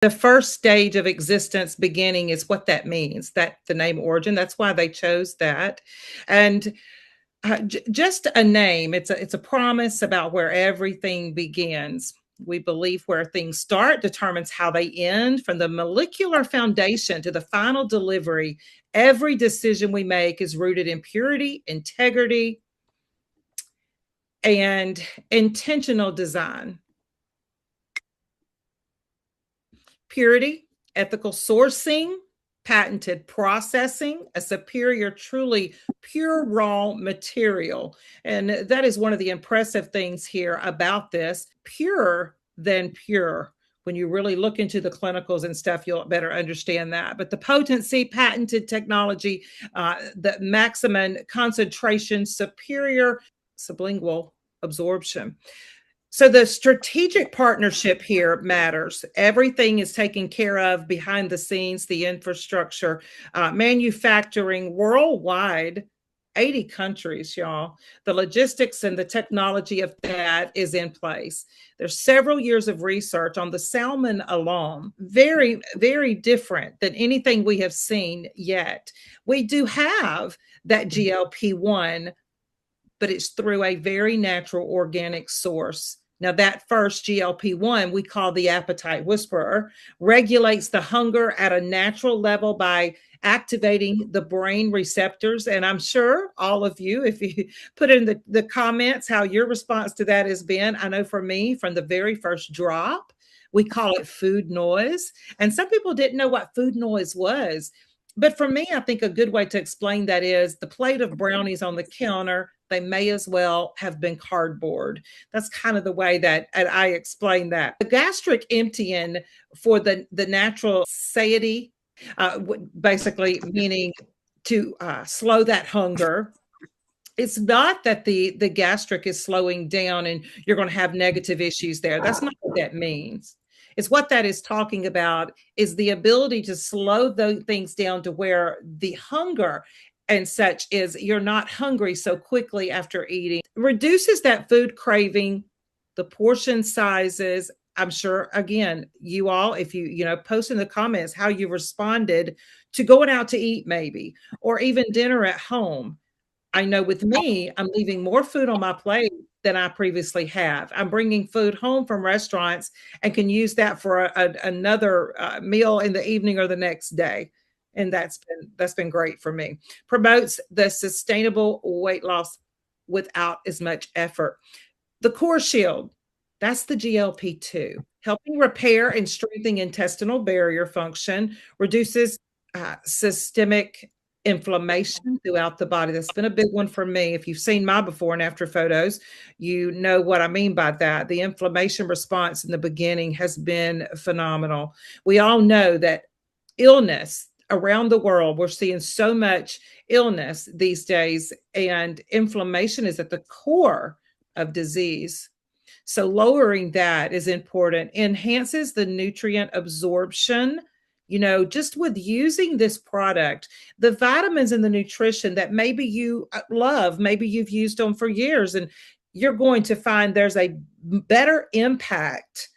The first stage of existence beginning is what that means, that the name origin. That's why they chose that. And just a name, it's a promise about where everything begins. We believe where things start determines how they end. From the molecular foundation to the final delivery, every decision we make is rooted in purity, integrity, and intentional design. Purity, ethical sourcing, patented processing, a superior, truly pure raw material. And that is one of the impressive things here about this, pure than pure. When you really look into the clinicals and stuff, you'll better understand that. But the potency, patented technology, the maximum concentration, superior sublingual absorption. So the strategic partnership here matters. Everything is taken care of behind the scenes, the infrastructure, manufacturing worldwide, 80 countries, y'all. The logistics and the technology of that is in place. There's several years of research on the salmon alone, very, very different than anything we have seen yet. We do have that GLP-1, but it's through a very natural organic source. Now, that first GLP-1 we call the appetite whisperer, regulates the hunger at a natural level by activating the brain receptors. And I'm sure all of you, if you put in the comments how your response to that has been, I know for me, from the very first drop, we call it food noise. And some people didn't know what food noise was. But for me, I think a good way to explain that is the plate of brownies on the counter, they may as well have been cardboard. That's kind of the way that I explain that. The gastric emptying for the natural satiety, basically meaning to slow that hunger. It's not that the gastric is slowing down and you're going to have negative issues there. That's not what that means. It's what that is talking about is the ability to slow those things down to where the hunger and such is you're not hungry so quickly after eating. Reduces that food craving, the portion sizes. I'm sure, again, you all, if you post in the comments how you responded to going out to eat maybe, or even dinner at home. I know with me, I'm leaving more food on my plate than I previously have. I'm bringing food home from restaurants and can use that for another meal in the evening or the next day. And that's been great for me. Promotes the sustainable weight loss without as much effort. The Core Shield, that's the GLP-2, helping repair and strengthen intestinal barrier function, reduces systemic inflammation throughout the body. That's been a big one for me. If you've seen my before and after photos, you know what I mean by that. The inflammation response in the beginning has been phenomenal. We all know that illness around the world, we're seeing so much illness these days, and inflammation is at the core of disease. So lowering that is important. Enhances the nutrient absorption. Just with using this product, the vitamins and the nutrition that maybe you love, maybe you've used them for years, and you're going to find there's a better impact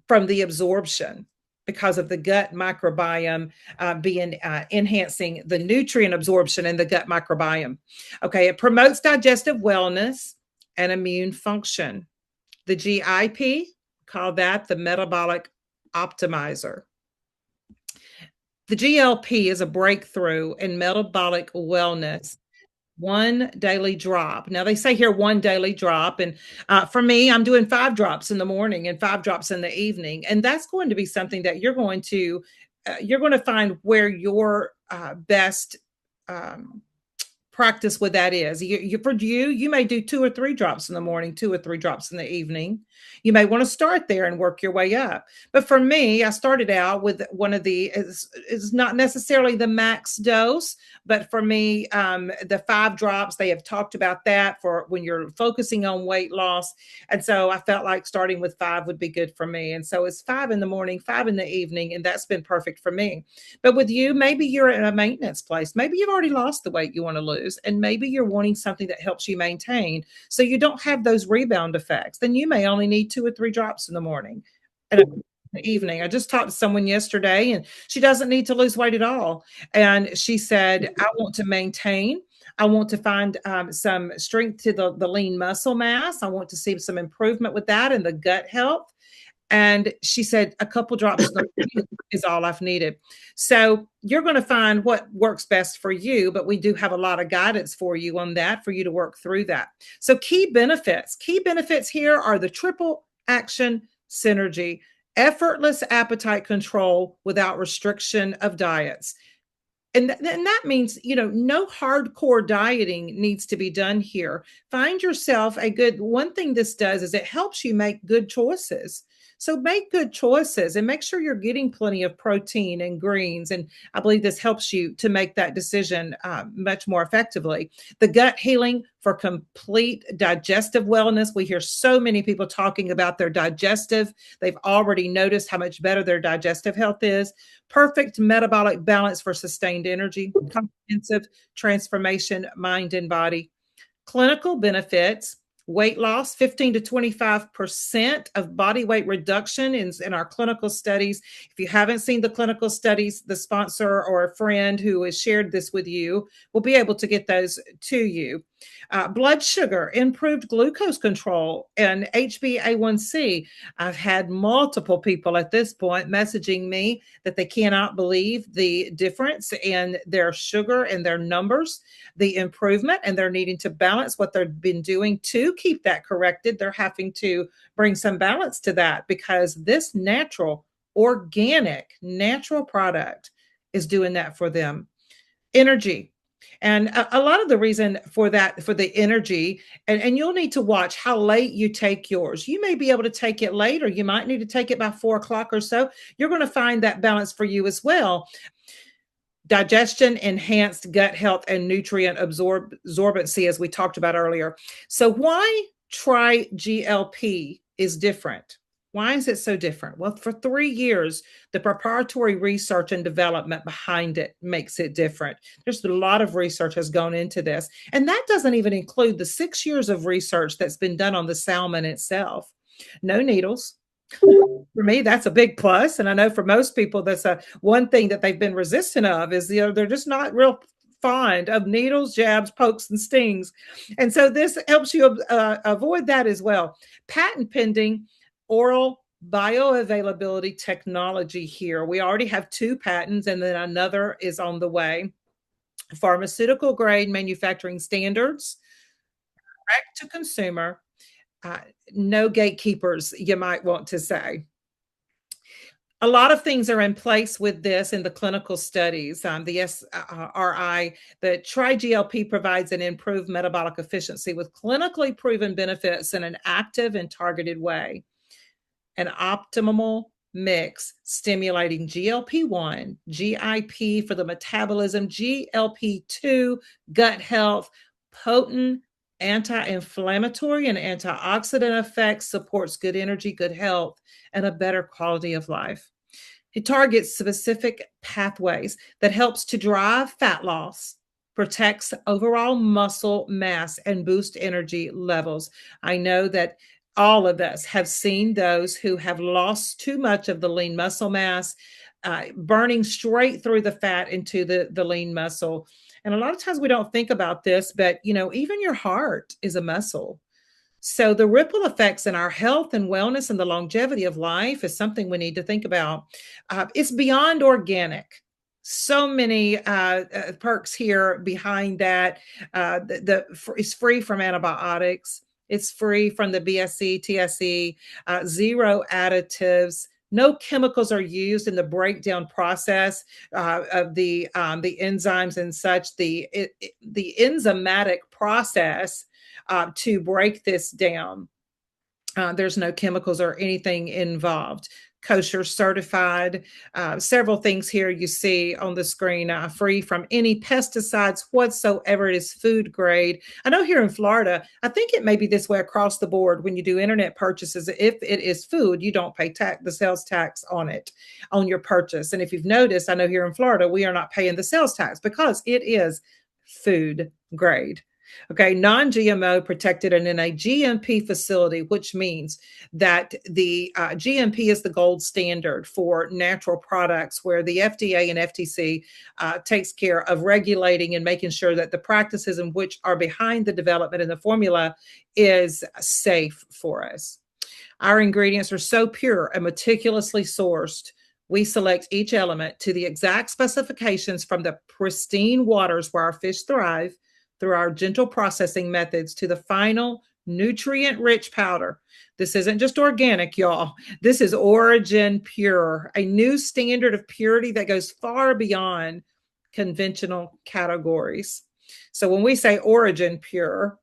from the absorption because of the gut microbiome being enhancing the nutrient absorption in the gut microbiome. Okay, it promotes digestive wellness and immune function. The GIP, call that the metabolic optimizer. The GLP is a breakthrough in metabolic wellness. One daily drop. Now they say here one daily drop. And for me, I'm doing 5 drops in the morning and 5 drops in the evening. And that's going to be something that you're going to find where your best practice with that is. For you may do 2 or 3 drops in the morning, 2 or 3 drops in the evening. You may want to start there and work your way up. But for me, I started out with one of the, is not necessarily the max dose, but for me, the 5 drops, they have talked about that for when you're focusing on weight loss. And so I felt like starting with 5 would be good for me. And so it's 5 in the morning, 5 in the evening, and that's been perfect for me. But with you, maybe you're in a maintenance place. Maybe you've already lost the weight you want to lose, and maybe you're wanting something that helps you maintain so you don't have those rebound effects. Then you may only need 2 or 3 drops in the morning. And the evening. I just talked to someone yesterday, and she doesn't need to lose weight at all. And she said, I want to maintain. I want to find some strength to the lean muscle mass. I want to see some improvement with that and the gut health. And she said, a couple drops is all I've needed. So you're going to find what works best for you, but we do have a lot of guidance for you on that, for you to work through that. So key benefits here are the triple action synergy, effortless appetite control without restriction of diets. And that means, no hardcore dieting needs to be done here. Find yourself a good one thing this does is it helps you make good choices. So make good choices and make sure you're getting plenty of protein and greens. And I believe this helps you to make that decision much more effectively. The gut healing for complete digestive wellness. We hear so many people talking about their digestive. They've already noticed how much better their digestive health is. Perfect metabolic balance for sustained energy, comprehensive transformation, mind and body. Clinical benefits, weight loss, 15 to 25% of body weight reduction in our clinical studies. If you haven't seen the clinical studies, the sponsor or a friend who has shared this with you will be able to get those to you. Blood sugar, improved glucose control, and HbA1c. I've had multiple people at this point messaging me that they cannot believe the difference in their sugar and their numbers, the improvement, and they're needing to balance what they've been doing to keep that corrected. They're having to bring some balance to that because this natural, organic, natural product is doing that for them. Energy. And a lot of the reason for that, for the energy, and you'll need to watch how late you take yours. You may be able to take it late, or you might need to take it by 4 o'clock or so. You're going to find that balance for you as well. Digestion, enhanced gut health, and nutrient absorbency, as we talked about earlier. So why try GLP is different? Why is it so different? Well, for 3 years, the preparatory research and development behind it makes it different. There's a lot of research has gone into this, and that doesn't even include the 6 years of research that's been done on the salmon itself. No needles. For me, that's a big plus, and I know for most people, that's one thing that they've been resistant of is they're just not real fond of needles, jabs, pokes, and stings, and so this helps you avoid that as well. Patent pending oral bioavailability technology here. We already have 2 patents, and then another is on the way. Pharmaceutical grade manufacturing standards, direct to consumer, no gatekeepers, you might want to say. A lot of things are in place with this in the clinical studies. The SRI, the TriGLP provides an improved metabolic efficiency with clinically proven benefits in an active and targeted way. An optimal mix stimulating GLP-1, GIP for the metabolism, GLP-2, gut health, potent anti-inflammatory and antioxidant effects, supports good energy, good health, and a better quality of life. It targets specific pathways that helps to drive fat loss, protects overall muscle mass, and boost energy levels. I know that all of us have seen those who have lost too much of the lean muscle mass, burning straight through the fat into the lean muscle. And a lot of times we don't think about this, but even your heart is a muscle. So the ripple effects in our health and wellness and the longevity of life is something we need to think about. It's beyond organic. So many perks here behind that. It's free from antibiotics. It's free from the BSE, TSE, zero additives. No chemicals are used in the breakdown process of the enzymes and such. The enzymatic process to break this down. There's no chemicals or anything involved. Kosher certified. Several things here you see on the screen, free from any pesticides whatsoever. It is food grade. I know here in Florida, I think it may be this way across the board when you do internet purchases. If it is food, you don't pay the sales tax on it, on your purchase. And if you've noticed, I know here in Florida, we are not paying the sales tax because it is food grade. Okay, non-GMO protected and in a GMP facility, which means that the GMP is the gold standard for natural products, where the FDA and FTC takes care of regulating and making sure that the practices in which are behind the development and the formula is safe for us. Our ingredients are so pure and meticulously sourced. We select each element to the exact specifications from the pristine waters where our fish thrive through our gentle processing methods to the final nutrient rich powder. This isn't just organic, y'all. This is origin pure, a new standard of purity that goes far beyond conventional categories. So when we say origin pure,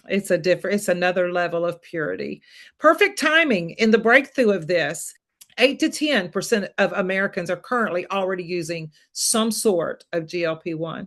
it's another level of purity. Perfect timing in the breakthrough of this. 8 to 10% of Americans are currently already using some sort of GLP-1.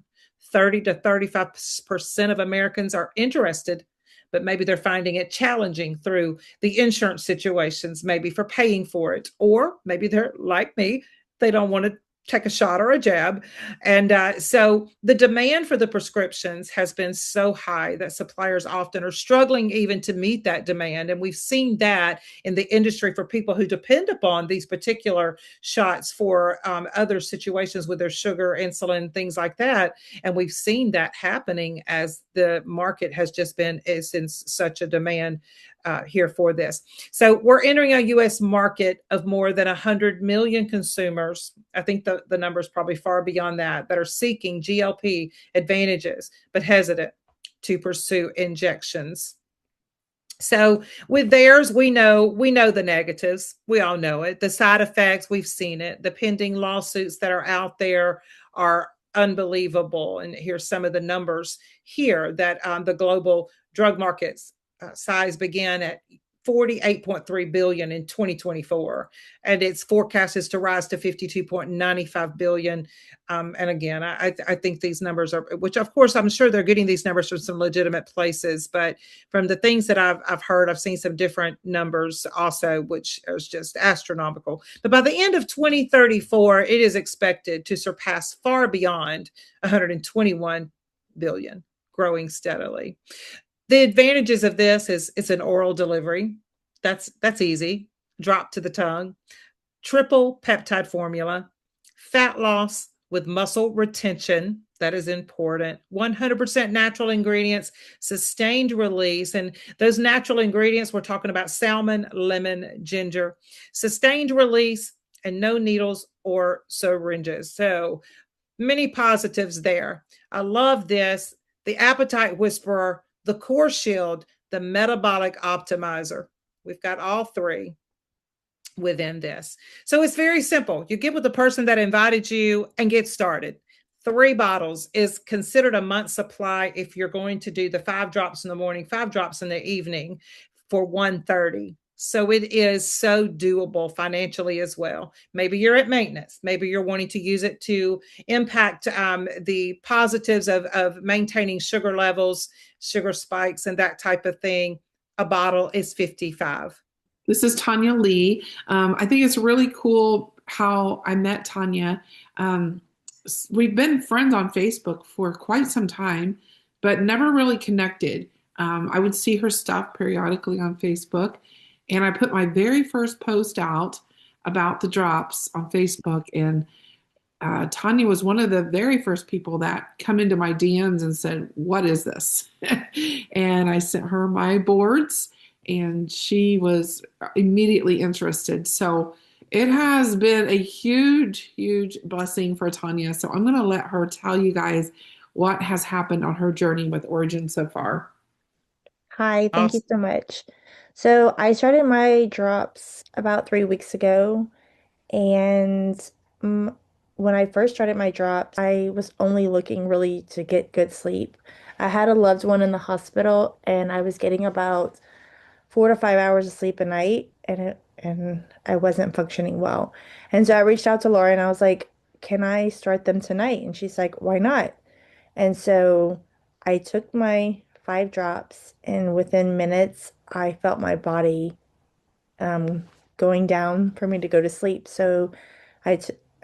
30 to 35% of Americans are interested, but maybe they're finding it challenging through the insurance situations, maybe for paying for it, or maybe they're like me, they don't want to take a shot or a jab. And so the demand for the prescriptions has been so high that suppliers often are struggling even to meet that demand. And we've seen that in the industry for people who depend upon these particular shots for other situations with their sugar, insulin, things like that. And we've seen that happening as the market has just been is in such a demand here for this. So we're entering a U.S. market of more than 100 million consumers. I think the number is probably far beyond that are seeking GLP advantages, but hesitant to pursue injections. So with theirs, we know the negatives. We all know it. The side effects, we've seen it. The pending lawsuits that are out there are unbelievable. And here's some of the numbers here that the global drug markets size began at 48.3 billion in 2024, and its forecast is to rise to 52.95 billion. And again, I think these numbers are, which of course I'm sure they're getting these numbers from some legitimate places, but from the things that I've heard, I've seen some different numbers also, which is just astronomical. But by the end of 2034, it is expected to surpass far beyond 121 billion, growing steadily. The advantages of this is it's an oral delivery. That's easy. Drop to the tongue. Triple peptide formula. Fat loss with muscle retention. That is important. 100% natural ingredients, sustained release. And those natural ingredients, we're talking about salmon, lemon, ginger. Sustained release and no needles or syringes. So many positives there. I love this. The appetite whisperer, the core shield, the metabolic optimizer. We've got all three within this. So it's very simple. You get with the person that invited you and get started. 3 bottles is considered a month's supply if you're going to do the 5 drops in the morning, 5 drops in the evening for 130. So it is so doable financially as well. Maybe you're at maintenance. Maybe you're wanting to use it to impact the positives of maintaining sugar levels, sugar spikes, and that type of thing. A bottle is 55. This is Tonia Lee. I think it's really cool how I met Tonia. We've been friends on Facebook for quite some time, but never really connected. I would see her stuff periodically on Facebook, and I put my very first post out about the drops on Facebook, and Tonia was one of the very first people that come into my DMs and said, "What is this?" And I sent her my boards, and she was immediately interested. So it has been a huge, huge blessing for Tonia. So I'm going to let her tell you guys what has happened on her journey with Origin so far. Hi, thank you Awesome. so much. So I started my drops about 3 weeks ago, and mm, when I first started my drops, I was only looking really to get good sleep. I had a loved one in the hospital, and I was getting about 4 to 5 hours of sleep a night, and I wasn't functioning well. And so I reached out to Laura, and I was like, "Can I start them tonight?" And she's like, "Why not?" And so I took my 5 drops, and within minutes, I felt my body um, going down for me to go to sleep. So I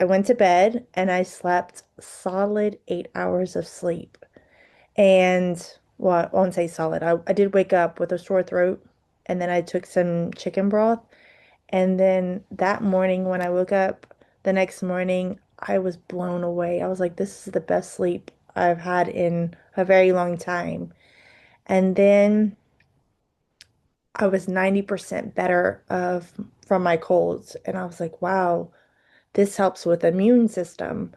went to bed and I slept solid 8 hours of sleep. And Well, I won't say solid. I did wake up with a sore throat, and then I took some chicken broth. And then that morning, when I woke up the next morning, I was blown away. I was like, this is the best sleep I've had in a very long time. And then I was 90% better from my colds. And I was like, wow, this helps with the immune system.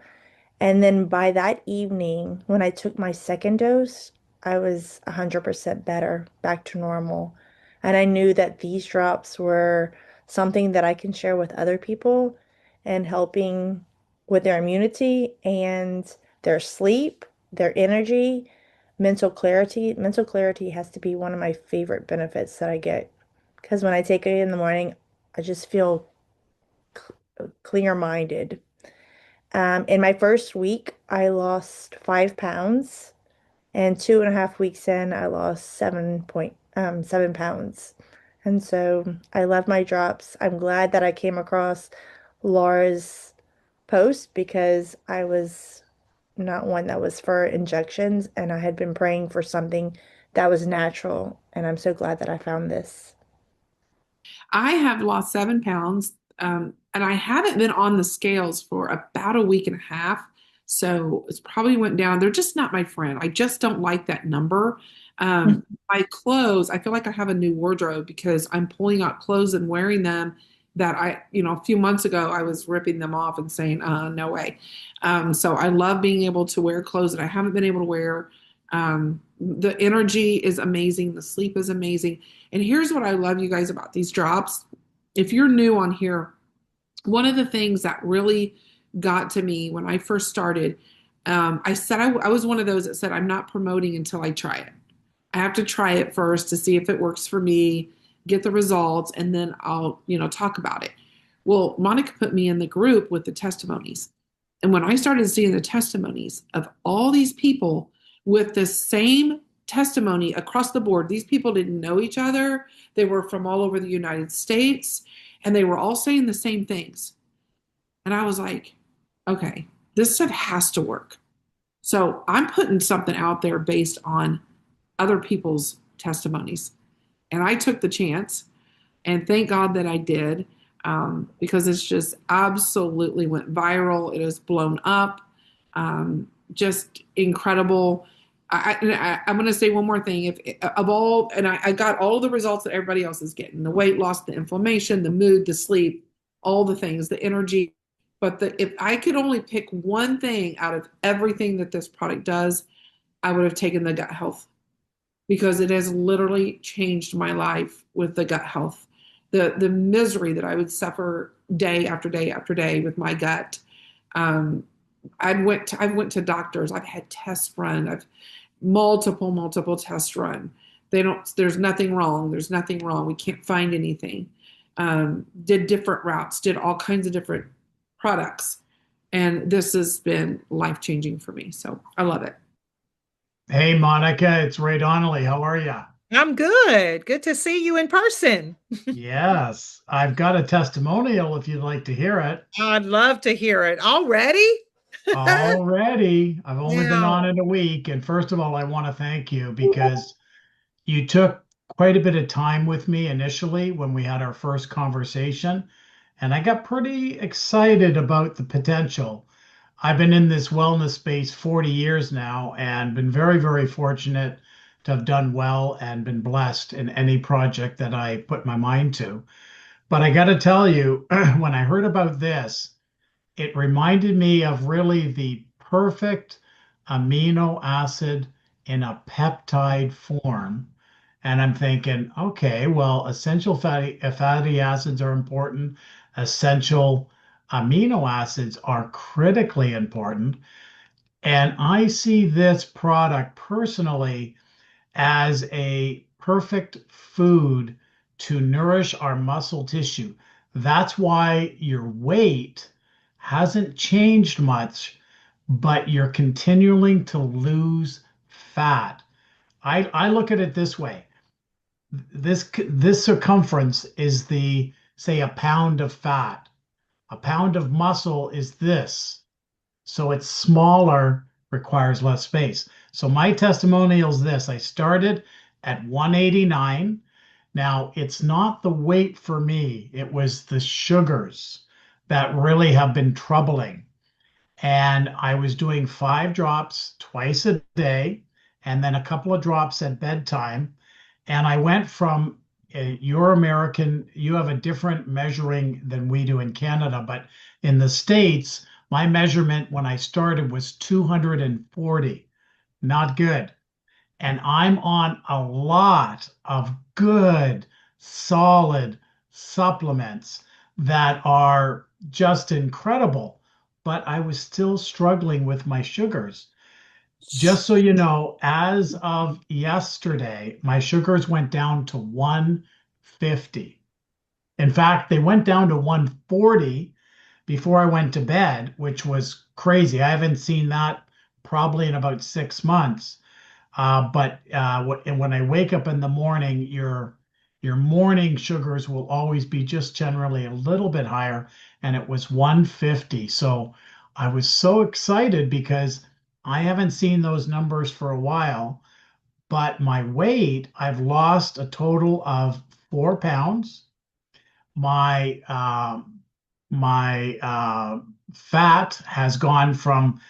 And then by that evening, when I took my second dose, I was 100% better, back to normal. And I knew that these drops were something that I can share with other people and helping with their immunity and their sleep, their energy, mental clarity. Mental clarity has to be one of my favorite benefits that I get because when I take it in the morning, I just feel clear-minded. In my first week, I lost 5 pounds, and 2.5 weeks in, I lost 7.7 pounds. And so I love my drops. I'm glad that I came across Laura's post because I was not one that was for injections, and I had been praying for something that was natural. And I'm so glad that I found this. I have lost 7 pounds, and I haven't been on the scales for about a week and a half. So it's probably went down. They're just not my friend. I just don't like that number. My clothes, I feel like I have a new wardrobe because I'm pulling out clothes and wearing them that a few months ago I was ripping them off and saying, no way. So I love being able to wear clothes that I haven't been able to wear. The energy is amazing. The sleep is amazing. And here's what I love, you guys, about these drops. If you're new on here, one of the things that really got to me when I first started, I said I was one of those that said, I'm not promoting until I try it. I have to try it first to see if it works for me, get the results, and then I'll, talk about it. Well, Monica put me in the group with the testimonies. And when I started seeing the testimonies of all these people with the same testimony across the board, these people didn't know each other. They were from all over the United States, and they were all saying the same things. And I was like, okay, this stuff has to work. So I'm putting something out there based on other people's testimonies. And I took the chance, and thank God that I did, because it's just absolutely went viral. It has blown up, just incredible. I'm going to say one more thing. If of all, and I got all the results that everybody else is getting: the weight loss, the inflammation, the mood, the sleep, all the things, the energy. But if I could only pick one thing out of everything that this product does, I would have taken the gut health because it has literally changed my life with the gut health. The misery that I would suffer day after day after day with my gut. Um, I've went to doctors. I've had tests run. I've multiple tests run. There's nothing wrong. There's nothing wrong. We can't find anything. Did different routes, did all kinds of different products. And this has been life changing for me. So I love it. Hey, Monica, it's Ray Donnelly. How are you? I'm good. Good to see you in person. Yes, I've got a testimonial if you'd like to hear it. I'd love to hear it. Already? Already, I've only been on Now, it a week. And first of all, I want to thank you because you took quite a bit of time with me initially when we had our first conversation. And I got pretty excited about the potential. I've been in this wellness space 40 years now and been very, very fortunate to have done well and been blessed in any project that I put my mind to. But I got to tell you, when I heard about this, it reminded me of really the perfect amino acid in a peptide form. And I'm thinking, okay, well, essential fatty acids are important. Essential amino acids are critically important. And I see this product personally as a perfect food to nourish our muscle tissue. That's why your weight hasn't changed much, but you're continuing to lose fat. I look at it this way. This circumference is the, say, a pound of fat. A pound of muscle is this. So it's smaller, requires less space. So my testimonial is this. I started at 189. Now, it's not the weight for me, it was the sugars that really have been troubling. And I was doing 5 drops twice a day and then a couple of drops at bedtime. And I went from you're American, you have a different measuring than we do in Canada, but in the States, my measurement when I started was 240. Not good. And I'm on a lot of good, solid supplements that are just incredible. But I was still struggling with my sugars. Just so you know, as of yesterday, my sugars went down to 150. In fact, they went down to 140 before I went to bed, which was crazy. I haven't seen that probably in about 6 months. But when I wake up in the morning, your morning sugars will always be just generally a little bit higher, and it was 150. So I was so excited because I haven't seen those numbers for a while, but my weight, I've lost a total of 4 pounds. My fat has gone from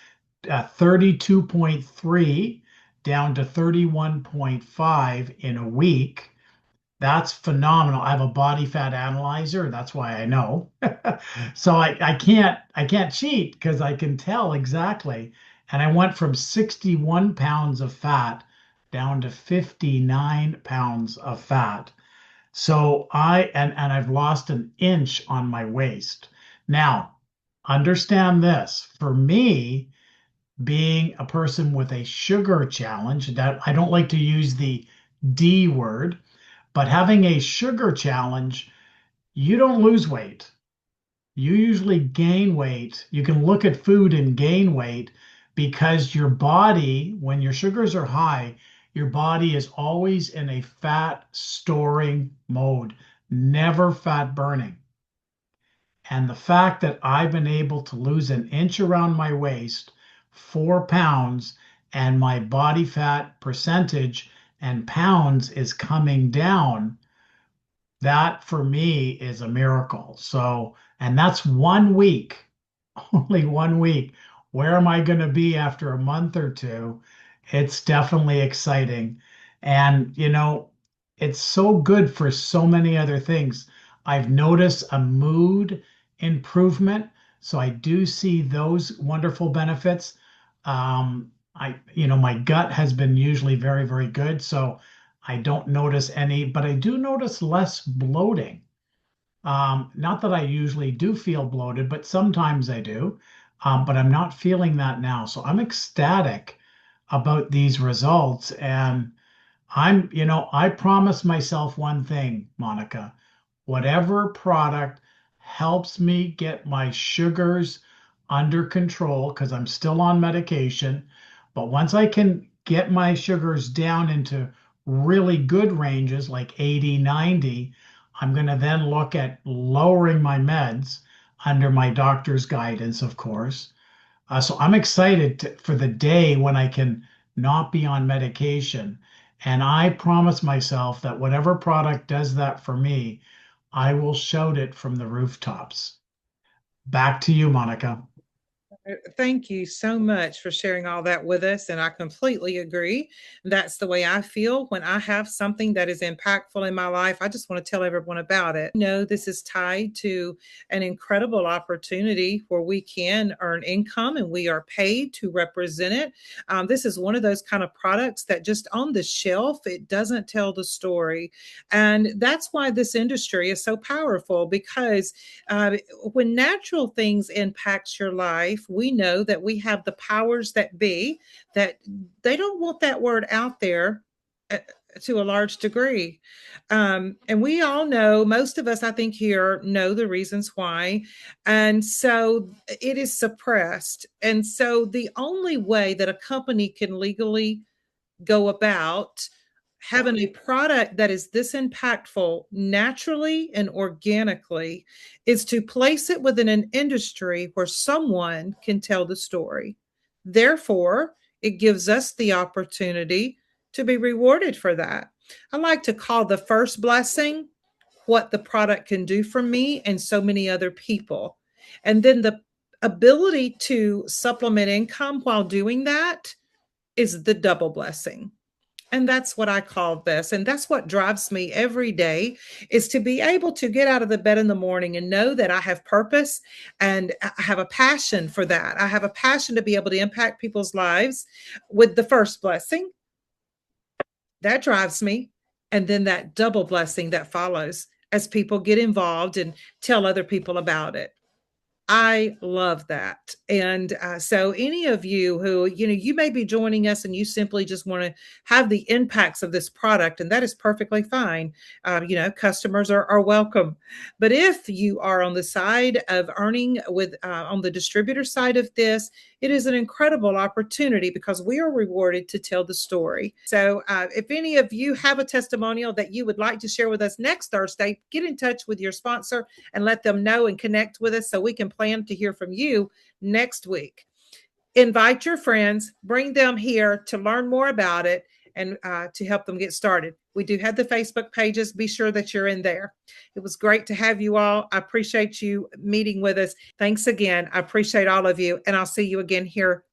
32.3 down to 31.5 in a week. That's phenomenal. I have a body fat analyzer. That's why I know. So I can't cheat because I can tell exactly. And I went from 61 pounds of fat down to 59 pounds of fat. So and I've lost an inch on my waist. Now, understand this. For me, being a person with a sugar challenge, that I don't like to use the D word, but having a sugar challenge, you don't lose weight. You usually gain weight. You can look at food and gain weight because your body, when your sugars are high, your body is always in a fat storing mode, never fat burning. And the fact that I've been able to lose an inch around my waist, 4 pounds, and my body fat percentage and pounds is coming down, that for me is a miracle. So, and that's 1 week, only 1 week. Where am I going to be after a month or two? It's definitely exciting. And, it's so good for so many other things. I've noticed a mood improvement. So I do see those wonderful benefits. My gut has been usually very, very good. So I don't notice any, but I do notice less bloating. Not that I usually do feel bloated, but sometimes I do. But I'm not feeling that now. So I'm ecstatic about these results. And I promise myself one thing, Monica, whatever product helps me get my sugars under control, because I'm still on medication. But once I can get my sugars down into really good ranges, like 80, 90, I'm going to then look at lowering my meds under my doctor's guidance, of course. So I'm excited for the day when I can not be on medication. And I promise myself that whatever product does that for me, I will shout it from the rooftops. Back to you, Monica. Thank you so much for sharing all that with us. And I completely agree. That's the way I feel when I have something that is impactful in my life. I just want to tell everyone about it. This is tied to an incredible opportunity where we can earn income and we are paid to represent it. This is one of those kind of products that just on the shelf, it doesn't tell the story. And that's why this industry is so powerful, because when natural things impacts your life, we know that we have the powers that be, that they don't want that word out there to a large degree. And we all know, most of us, I think, here know the reasons why. And so it is suppressed. And so the only way that a company can legally go about having a product that is this impactful naturally and organically is to place it within an industry where someone can tell the story. Therefore, it gives us the opportunity to be rewarded for that. I like to call the first blessing what the product can do for me and so many other people. And then the ability to supplement income while doing that is the double blessing. And that's what I call this. And that's what drives me every day, is to be able to get out of the bed in the morning and know that I have purpose and I have a passion for that. I have a passion to be able to impact people's lives with the first blessing. That drives me. And then that double blessing that follows as people get involved and tell other people about it. I love that. And so any of you who, you may be joining us and you simply just want to have the impacts of this product, and that is perfectly fine. Customers are welcome. But if you are on the side of earning on the distributor side of this, it is an incredible opportunity because we are rewarded to tell the story. So if any of you have a testimonial that you would like to share with us next Thursday, get in touch with your sponsor and let them know and connect with us so we can plan to hear from you next week. Invite your friends, bring them here to learn more about it and to help them get started. We do have the Facebook pages. Be sure that you're in there. It was great to have you all. I appreciate you meeting with us. Thanks again. I appreciate all of you. And I'll see you again here